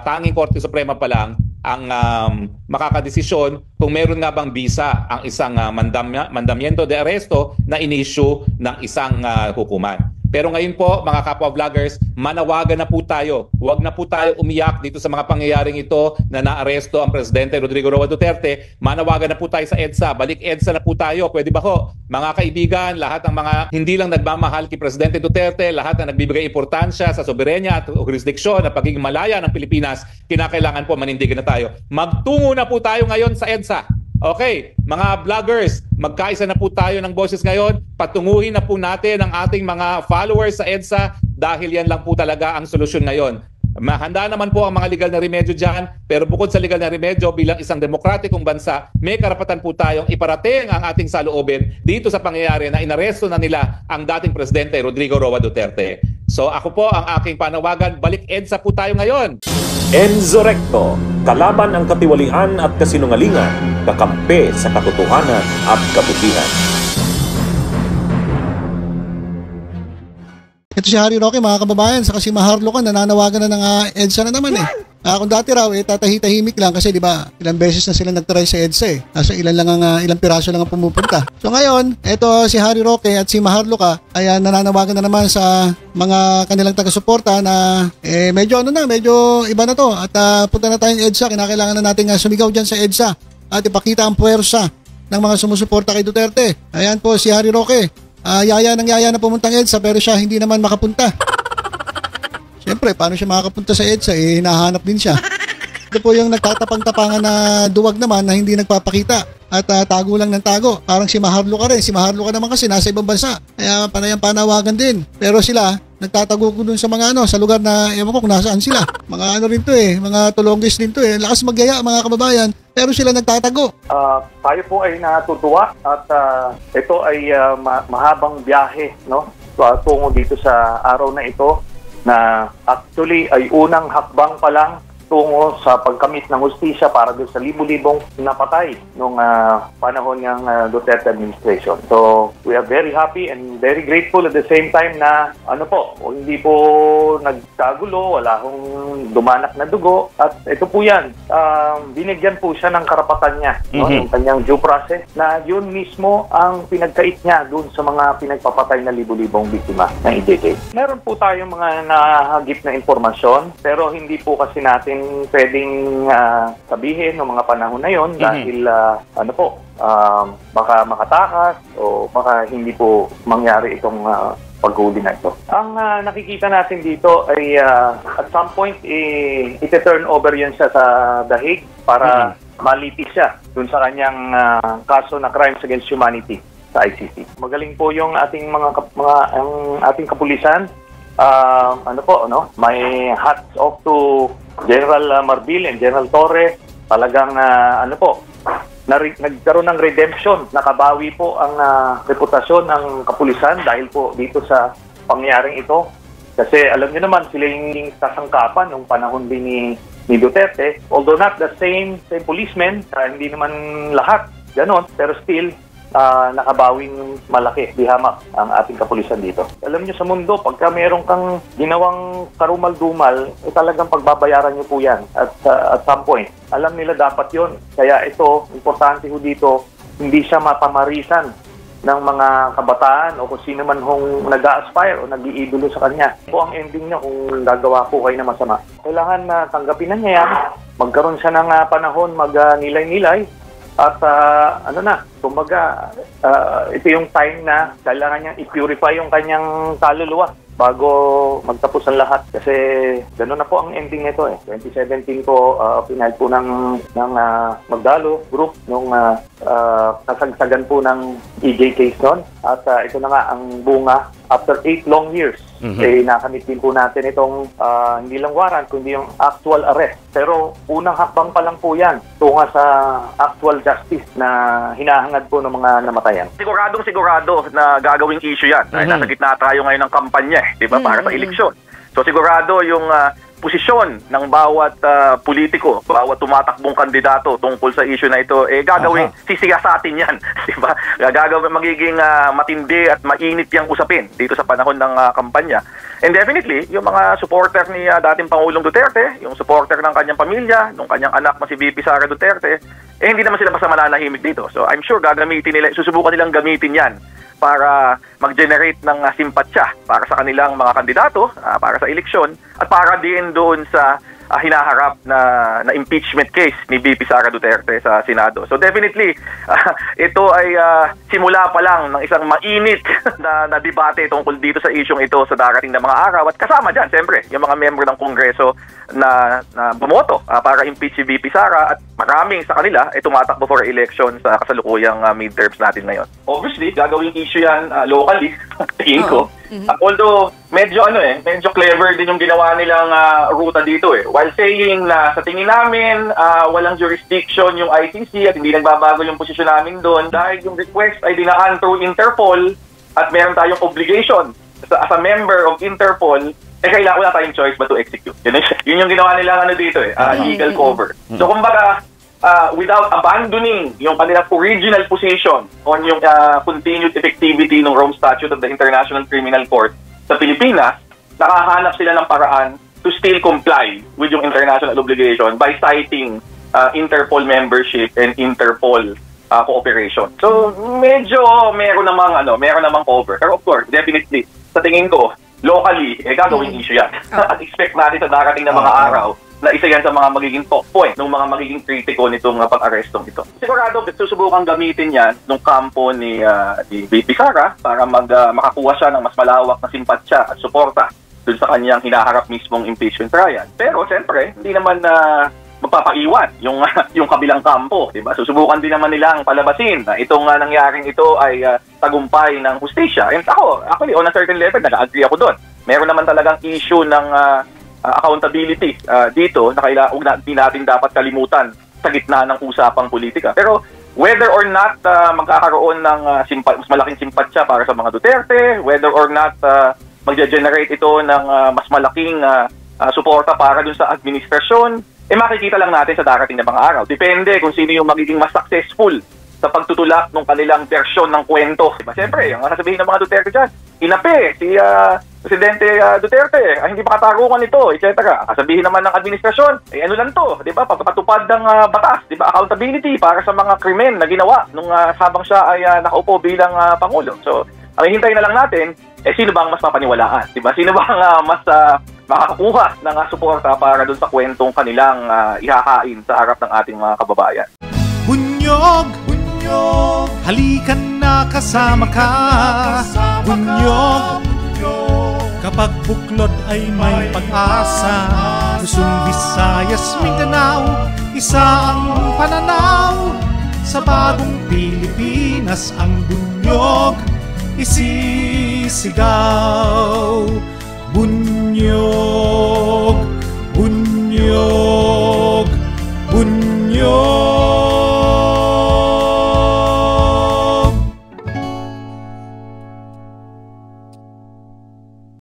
tanging Korte Suprema pa lang ang makakadesisyon kung meron nga bang bisa ang isang mandamiento de arresto na in-issue ng isang hukuman. Pero ngayon po, mga kapwa-vloggers, manawagan na po tayo. Huwag na po tayo umiyak dito sa mga pangyayaring ito na naaresto ang Presidente Rodrigo Roa Duterte. Manawagan na po tayo sa EDSA. Balik EDSA na po tayo. Pwede ba ho? Mga kaibigan, lahat ng mga hindi lang nagmamahal kay Presidente Duterte, lahat na nagbibigay importansya sa soberenya at jurisdiksyon at pagiging malaya ng Pilipinas, kinakailangan po manindigan na tayo. Magtungo na po tayo ngayon sa EDSA. Okay, mga vloggers, magkaisa na po tayo ng boses ngayon. Patunguhin na po natin ang ating mga followers sa EDSA dahil yan lang po talaga ang solusyon ngayon. Mahanda naman po ang mga legal na remedyo dyan, pero bukod sa legal na remedyo, bilang isang demokratikong bansa, may karapatan po tayong iparating ang ating saloobin dito sa pangyayari na inaresto na nila ang dating Presidente Rodrigo Roa Duterte. So ako po ang aking panawagan, balik EDSA po tayo ngayon. Enzo Recto, kalaban ang katiwalian at kasinungalingan, kakampi sa katotohanan at kabutihan. Ito si Harry Roque, mga kababayan, sa kasi maharlo ka, nananawagan na ng EDSA na naman eh. Kung dati raw, tatahimik lang kasi di ba ilang beses na sila nagtry sa EDSA eh. Kaso ilang piraso lang ang pumupunta. So ngayon, ito si Harry Roque at si Maharlo ka ay nananawagan na naman sa mga kanilang taga-suporta na medyo iba na to at punta na tayong EDSA. Kinakailangan na natin sumigaw dyan sa EDSA at ipakita ang puwersa ng mga sumusuporta kay Duterte. Ayan po si Harry Roque. Yaya na pumuntang EDSA pero siya hindi naman makapunta. Siyempre, paano siya makakapunta sa EDSA? Hinahanap din siya. Ito po yung nagtatapang-tapangan na duwag naman na hindi nagpapakita at tago lang ng tago. Parang si Maharlo ka rin. Si Maharlo ka naman kasi nasa ibang bansa. Kaya panayang panawagan din. Pero sila, nagtatago ko dun sa mga sa lugar na ewan ko kung nasaan sila. Mga rin to mga tulonggis din to Lakas magyaya mga kababayan. Pero sila nagtatago. Tayo po ay natutuwa at ito ay mahabang biyahe, no? Tungo dito sa araw na ito na actually ay unang hakbang pa lang tungo sa pagkamit ng hustisya para doon sa libu-libong napatay nung panahon ng Duterte administration. So, we are very happy and very grateful at the same time na hindi po nagkagulo, wala hong dumanak na dugo at ito po yan, binigyan po siya ng karapatan niya, no? Yung kanyang due process na yun mismo ang pinagkait niya doon sa mga pinagpapatay na libu-libong biktima ng EJK. Meron po tayong mga nahagip na impormasyon pero hindi po kasi natin pwedeng sabihin ng mga panahon na yon dahil baka makatakas o baka hindi po mangyari itong paghuli na ito. Ang nakikita natin dito ay at some point iti-turn over yan siya sa The Hague para malitis siya dun sa kanyang kaso na crimes against humanity sa ICC. Magaling po yung ating ating kapulisan. May hats off to General Marbil and General Torre. Talagang nagkaroon ng redemption. Nakabawi po ang reputasyon ng kapulisan dahil po dito sa pangyayaring ito. Kasi alam niyo naman sila yung sasangkapan nung panahon din ni Duterte. Although not the same policemen, hindi naman lahat ganon, pero still nakabawing malaki, dihamak ang ating kapulisan dito. Alam niyo sa mundo, pagka meron kang ginawang karumal-dumal, talagang pagbabayaran niyo po yan at some point. Alam nila dapat yon. Kaya ito, importante ho dito, hindi siya mapamarisan ng mga kabataan o kung sino man hong nag-a-aspire o nag-iidolo sa kanya. Ito ang ending niya kung gagawa po kayo na masama. Kailangan na tanggapin na niya yan, magkaroon siya ng panahon, mag-nilay-nilay, at kumbaga, ito yung time na kailangan niyang i-purify yung kanyang kaluluwa bago magtapos ang lahat. Kasi gano'n na po ang ending nito 2017 po, pinahid po ng Magdalo Group nung kasagsagan po ng EJ case noon. At ito na nga ang bunga after 8 long years. Nakamit din po natin itong hindi lang warrant, kundi yung actual arrest. Pero unang hakbang pa lang po yan tunga sa actual justice na hinahangad po ng mga namatayan. Sigurado na gagawing issue yan. Nasa gitna tayo ngayon ng kampanya, di ba, para sa eleksyon. So sigurado yung posisyon ng bawat politiko, bawat tumatakbong kandidato tungkol sa issue na ito, gagawin, sisiyasatin yan, di ba? Gagawin, magiging matindi at mainit yung usapin dito sa panahon ng kampanya. And definitely, yung mga supporter ni dating Pangulong Duterte, yung supporter ng kanyang pamilya, ng kanyang anak na si VP Sara Duterte, hindi naman sila basta mananahimik dito. So I'm sure susubukan nilang gamitin yan para mag-generate ng simpatsya para sa kanilang mga kandidato, para sa eleksyon, at para din doon sa hinaharap na impeachment case ni VP Sara Duterte sa Senado. So definitely, ito ay simula pa lang ng isang mainit na debate tungkol dito sa isyong ito sa darating na mga araw. At kasama dyan, siyempre, yung mga membro ng Kongreso na bumoto para impeach si VP Sara, at maraming sa kanila ay tumatakbo for election sa kasalukuyang midterms natin ngayon. Obviously, gagawing issue yan locally, tingin ko. Although medyo clever din yung ginawa nilang ruta dito While saying na sa tingin namin walang jurisdiction yung ICC at hindi nagbabago yung posisyon namin doon dahil yung request ay dinaan through Interpol at meron tayong obligation as a member of Interpol, kailangan wala tayong choice but to execute. Yun yung ginawa nilang dito legal cover. So kumbaga without abandoning yung kanilang original position on yung continued effectivity ng Rome Statute of the International Criminal Court sa Pilipinas, nakahanap sila ng paraan to still comply with yung international obligation by citing Interpol membership and Interpol cooperation. So medyo meron namang cover. Pero of course, definitely, sa tingin ko, locally, gagawing issue yan. At expect natin sa darating na mga araw na isa yan sa mga magiging talk point ng mga magiging kritiko nitong pag-arestong ito. Sigurado, susubukan gamitin yan nung kampo ni VP Sara para makakuha siya ng mas malawak na simpatsya at suporta dun sa kanyang hinaharap mismong impeachment trial. Pero siyempre, hindi naman magpapaiwan yung kabilang kampo, di ba? Susubukan din naman nilang palabasin na itong nangyaring ito ay tagumpay ng hustisya. And actually, on a certain level, nag-agree ako doon. Meron naman talagang issue ng accountability dito na hindi natin dapat kalimutan sa gitna ng usapang politika. Pero whether or not magkakaroon ng mas malaking simpatsya para sa mga Duterte, whether or not magge-generate ito ng mas malaking suporta para dun sa administrasyon, makikita lang natin sa darating na mga araw. Depende kung sino yung magiging mas successful sa pagtutulak ng kanilang versyon ng kwento. Diba? Siyempre, ang sasabihin ng mga Duterte dyan, inape si Presidente Duterte, hindi ba katarungan ito, etc. Sasabihin naman ng administrasyon, ano lang to, di ba? Pagpatupad ng batas, di ba? Accountability para sa mga krimen na ginawa nung habang siya ay nakaupo bilang Pangulo. So, ang hihintayin na lang natin, sino bang mas mapaniwalaan? Di ba? Sino bang mas makakakuha ng suporta para dun sa kwentong kanilang ihahain sa harap ng ating mga kababayan? Bunyog, bunyog, halikan na kasama ka. Bunyog, kapag buklod ay may pag-asa. Luzon, Visayas, Mindanao, isa ang pananaw. Sa bagong Pilipinas ang bunyog isisigaw.